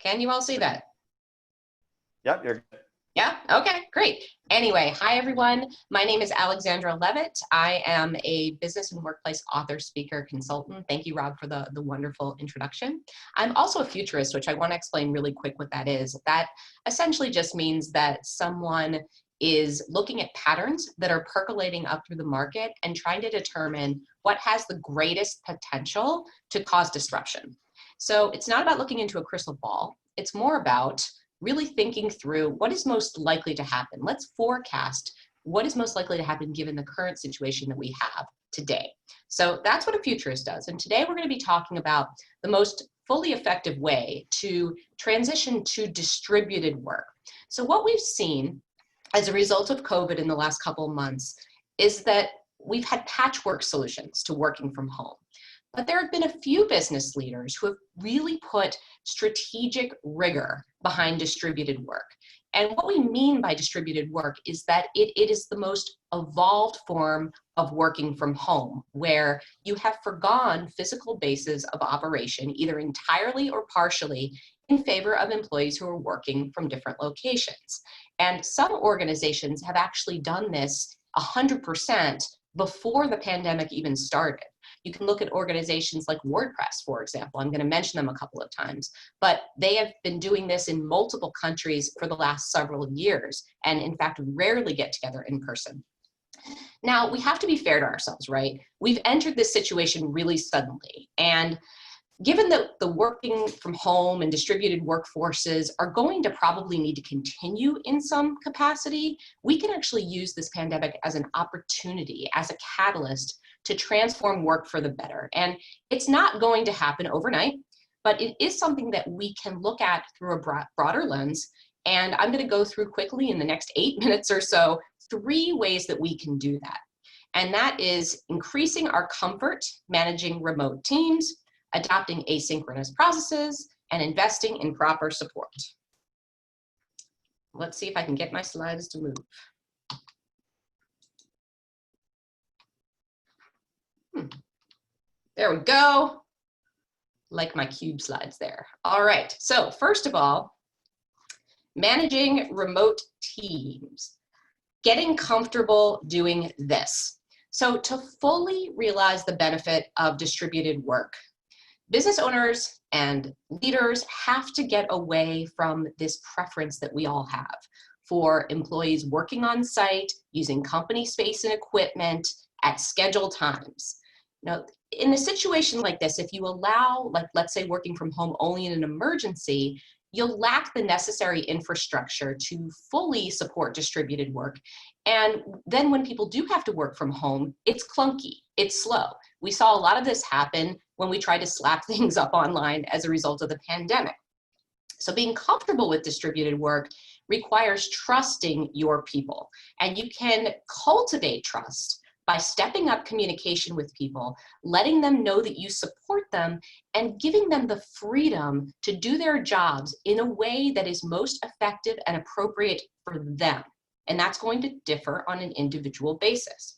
Can you all see that? Yep, you're good. Yeah, okay, great. Anyway, hi everyone. My name is Alexandra Levit. I am a business and workplace author, speaker, consultant. Thank you, Rob, for the wonderful introduction. I'm also a futurist, which I want to explain really quick what that is. That essentially just means that someone is looking at patterns that are percolating up through the market and trying to determine what has the greatest potential to cause disruption. So it's not about looking into a crystal ball. It's more about really thinking through what is most likely to happen. Let's forecast what is most likely to happen given the current situation that we have today. So that's what a futurist does. And today we're going to be talking about the most fully effective way to transition to distributed work. So what we've seen as a result of COVID in the last couple of months is that we've had patchwork solutions to working from home. But there have been a few business leaders who have really put strategic rigor behind distributed work. And what we mean by distributed work is that it is the most evolved form of working from home, where you have forgone physical bases of operation, either entirely or partially, in favor of employees who are working from different locations. And some organizations have actually done this 100% before the pandemic even started. You can look at organizations like WordPress, for example. I'm going to mention them a couple of times, but they have been doing this in multiple countries for the last several years, and in fact, rarely get together in person. Now, we have to be fair to ourselves, right? We've entered this situation really suddenly, and given that the working from home and distributed workforces are going to probably need to continue in some capacity, we can actually use this pandemic as an opportunity, as a catalyst to transform work for the better. And it's not going to happen overnight, but it is something that we can look at through a broader lens. And I'm going to go through quickly in the next 8 minutes or so 3 ways that we can do that. And that is increasing our comfort managing remote teams, adopting asynchronous processes, and investing in proper support. Let's see if I can get my slides to move. There we go. Like my cube slides there. All right, so first of all, managing remote teams, getting comfortable doing this. So to fully realize the benefit of distributed work, business owners and leaders have to get away from this preference that we all have for employees working on site, using company space and equipment at scheduled times. Now, in a situation like this, if you allow, like, let's say working from home only in an emergency, you'll lack the necessary infrastructure to fully support distributed work. And then when people do have to work from home, it's clunky, it's slow. We saw a lot of this happen when we tried to slap things up online as a result of the pandemic. So being comfortable with distributed work requires trusting your people. And you can cultivate trust by stepping up communication with people, letting them know that you support them, and giving them the freedom to do their jobs in a way that is most effective and appropriate for them. And that's going to differ on an individual basis.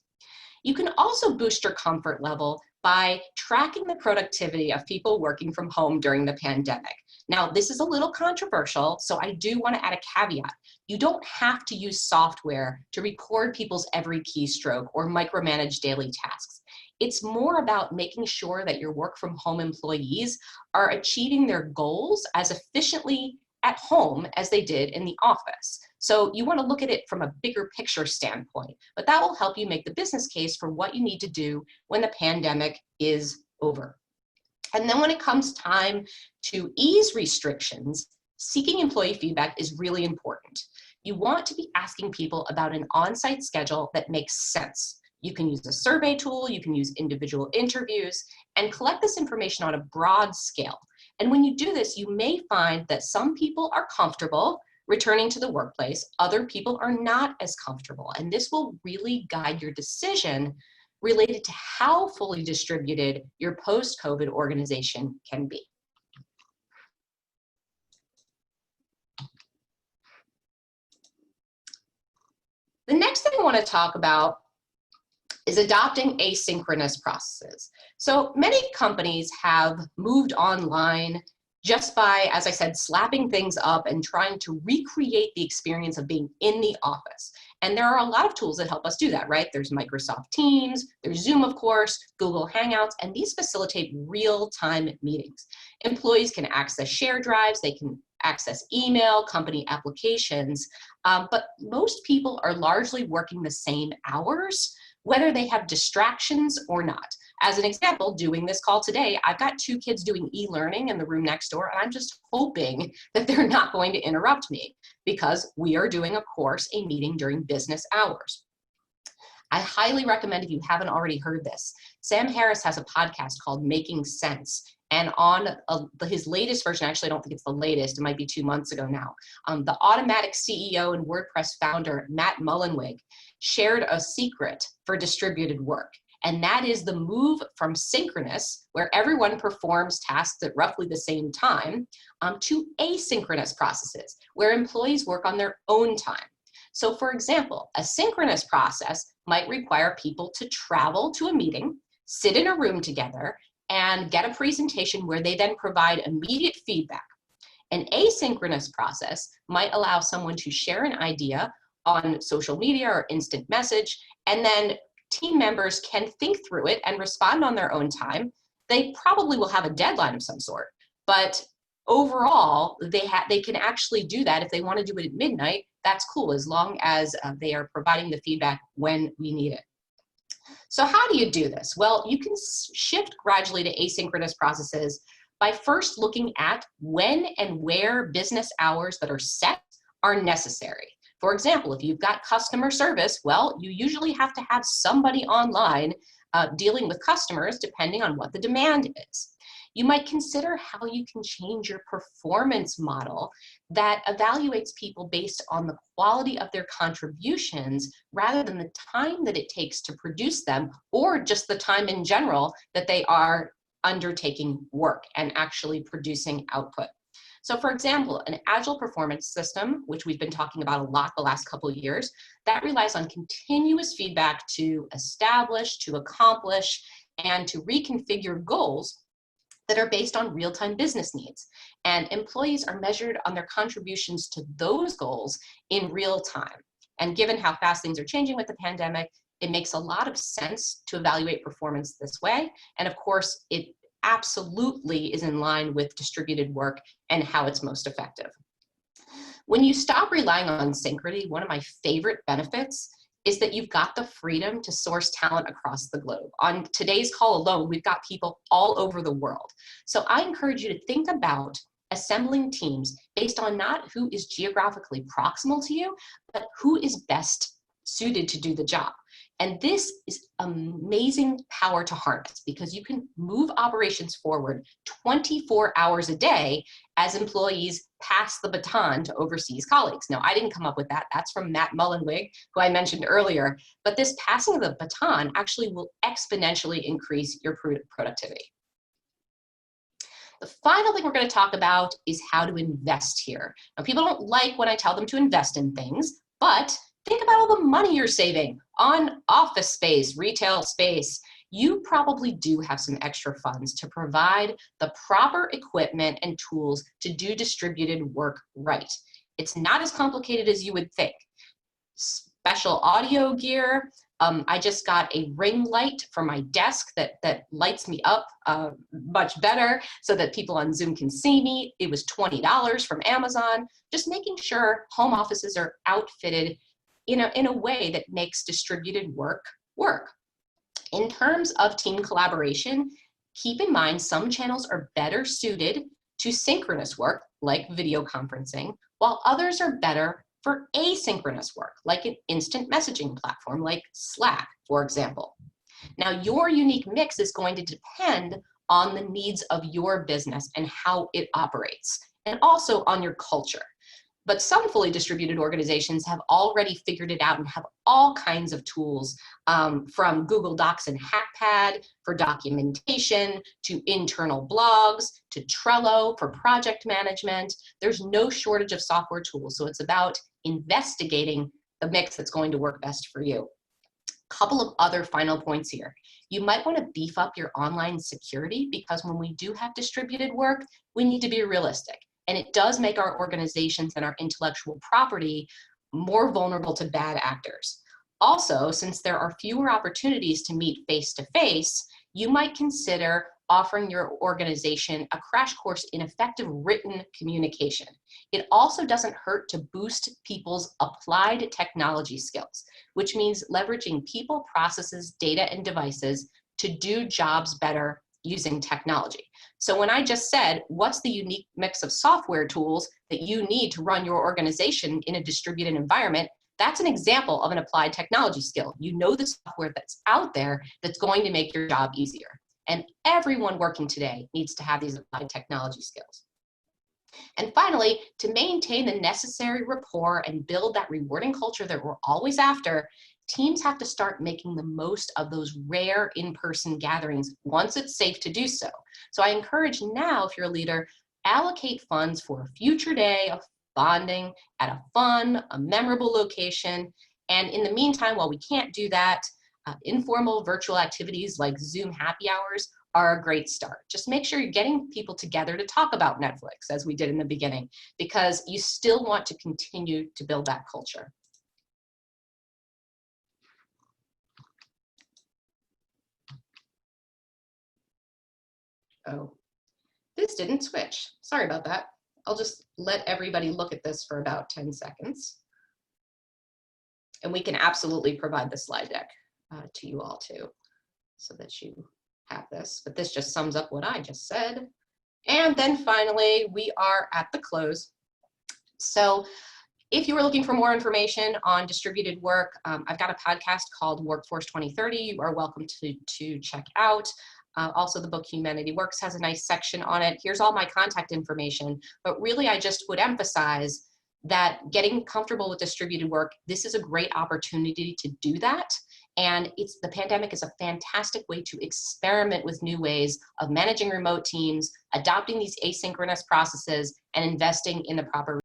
You can also boost your comfort level by tracking the productivity of people working from home during the pandemic. Now, this is a little controversial, so I do want to add a caveat. You don't have to use software to record people's every keystroke or micromanage daily tasks. It's more about making sure that your work from home employees are achieving their goals as efficiently at home as they did in the office. So you want to look at it from a bigger picture standpoint, but that will help you make the business case for what you need to do when the pandemic is over. And then when it comes time to ease restrictions, seeking employee feedback is really important. You want to be asking people about an on-site schedule that makes sense. You can use a survey tool, you can use individual interviews, and collect this information on a broad scale. And when you do this, you may find that some people are comfortable returning to the workplace, other people are not as comfortable. And this will really guide your decision related to how fully distributed your post-COVID organization can be. The next thing I want to talk about is adopting asynchronous processes. So many companies have moved online just by, as I said, slapping things up and trying to recreate the experience of being in the office. And there are a lot of tools that help us do that, right? There's Microsoft Teams, there's Zoom, of course, Google Hangouts, and these facilitate real-time meetings. Employees can access share drives, they can access email, company applications, but most people are largely working the same hours, whether they have distractions or not. As an example, doing this call today, I've got 2 kids doing e-learning in the room next door, and I'm just hoping that they're not going to interrupt me because we are doing, of course, a meeting during business hours. I highly recommend, if you haven't already heard this, Sam Harris has a podcast called Making Sense. And on his latest version, actually, I don't think it's the latest, it might be 2 months ago now, the Automatic CEO and WordPress founder, Matt Mullenweg, shared a secret for distributed work. And that is the move from synchronous, where everyone performs tasks at roughly the same time, to asynchronous processes, where employees work on their own time. So for example, a synchronous process might require people to travel to a meeting, sit in a room together, and get a presentation where they then provide immediate feedback. An asynchronous process might allow someone to share an idea on social media or instant message, and then team members can think through it and respond on their own time. They probably will have a deadline of some sort, but overall, they can actually do that. If they want to do it at midnight, that's cool, as long as they are providing the feedback when we need it. So how do you do this? Well, you can shift gradually to asynchronous processes by first looking at when and where business hours that are set are necessary. For example, if you've got customer service, well, you usually have to have somebody online dealing with customers depending on what the demand is. You might consider how you can change your performance model that evaluates people based on the quality of their contributions rather than the time that it takes to produce them, or just the time in general that they are undertaking work and actually producing output. So for example, an agile performance system, which we've been talking about a lot the last couple of years, that relies on continuous feedback to establish, to accomplish, and to reconfigure goals that are based on real-time business needs. And employees are measured on their contributions to those goals in real time. And given how fast things are changing with the pandemic, it makes a lot of sense to evaluate performance this way. And of course, it absolutely is in line with distributed work and how it's most effective. When you stop relying on synchrony, one of my favorite benefits is that you've got the freedom to source talent across the globe. On today's call alone, we've got people all over the world. So I encourage you to think about assembling teams based on not who is geographically proximal to you, but who is best suited to do the job. And this is amazing power to harness because you can move operations forward 24 hours a day as employees pass the baton to overseas colleagues. Now, I didn't come up with that. That's from Matt Mullenweg, who I mentioned earlier. But this passing of the baton actually will exponentially increase your productivity. The final thing we're going to talk about is how to invest here. Now, people don't like when I tell them to invest in things, but think about all the money you're saving on office space, retail space. You probably do have some extra funds to provide the proper equipment and tools to do distributed work right. It's not as complicated as you would think. Special audio gear. I just got a ring light for my desk that lights me up much better so that people on Zoom can see me. It was $20 from Amazon. Just making sure home offices are outfitted in a way that makes distributed work work. In terms of team collaboration, keep in mind some channels are better suited to synchronous work, like video conferencing, while others are better for asynchronous work, like an instant messaging platform like Slack, for example. Now, your unique mix is going to depend on the needs of your business and how it operates, and also on your culture. But some fully distributed organizations have already figured it out and have all kinds of tools, from Google Docs and HackPad for documentation, to internal blogs, to Trello for project management. There's no shortage of software tools, so it's about investigating the mix that's going to work best for you. Couple of other final points here. You might want to beef up your online security, because when we do have distributed work, we need to be realistic. And it does make our organizations and our intellectual property more vulnerable to bad actors. Also, since there are fewer opportunities to meet face-to-face, you might consider offering your organization a crash course in effective written communication. It also doesn't hurt to boost people's applied technology skills, which means leveraging people, processes, data, and devices to do jobs better using technology. So when I just said, what's the unique mix of software tools that you need to run your organization in a distributed environment, that's an example of an applied technology skill. You know the software that's out there that's going to make your job easier. And everyone working today needs to have these applied technology skills. And finally, to maintain the necessary rapport and build that rewarding culture that we're always after, teams have to start making the most of those rare in-person gatherings once it's safe to do so. So I encourage now, if you're a leader, allocate funds for a future day of bonding at a fun, a memorable location. And in the meantime, while we can't do that, informal virtual activities like Zoom happy hours are a great start. Just make sure you're getting people together to talk about Netflix, as we did in the beginning, because you still want to continue to build that culture. Oh, this didn't switch. Sorry about that. I'll just let everybody look at this for about 10 seconds. And we can absolutely provide the slide deck to you all too, so that you have this. But this just sums up what I just said. And then finally, we are at the close. So if you are looking for more information on distributed work, I've got a podcast called Workforce 2030. You are welcome to check out. Also, the book Humanity Works has a nice section on it. Here's all my contact information. But really, I just would emphasize that getting comfortable with distributed work, this is a great opportunity to do that. And the pandemic is a fantastic way to experiment with new ways of managing remote teams, adopting these asynchronous processes, and investing in the proper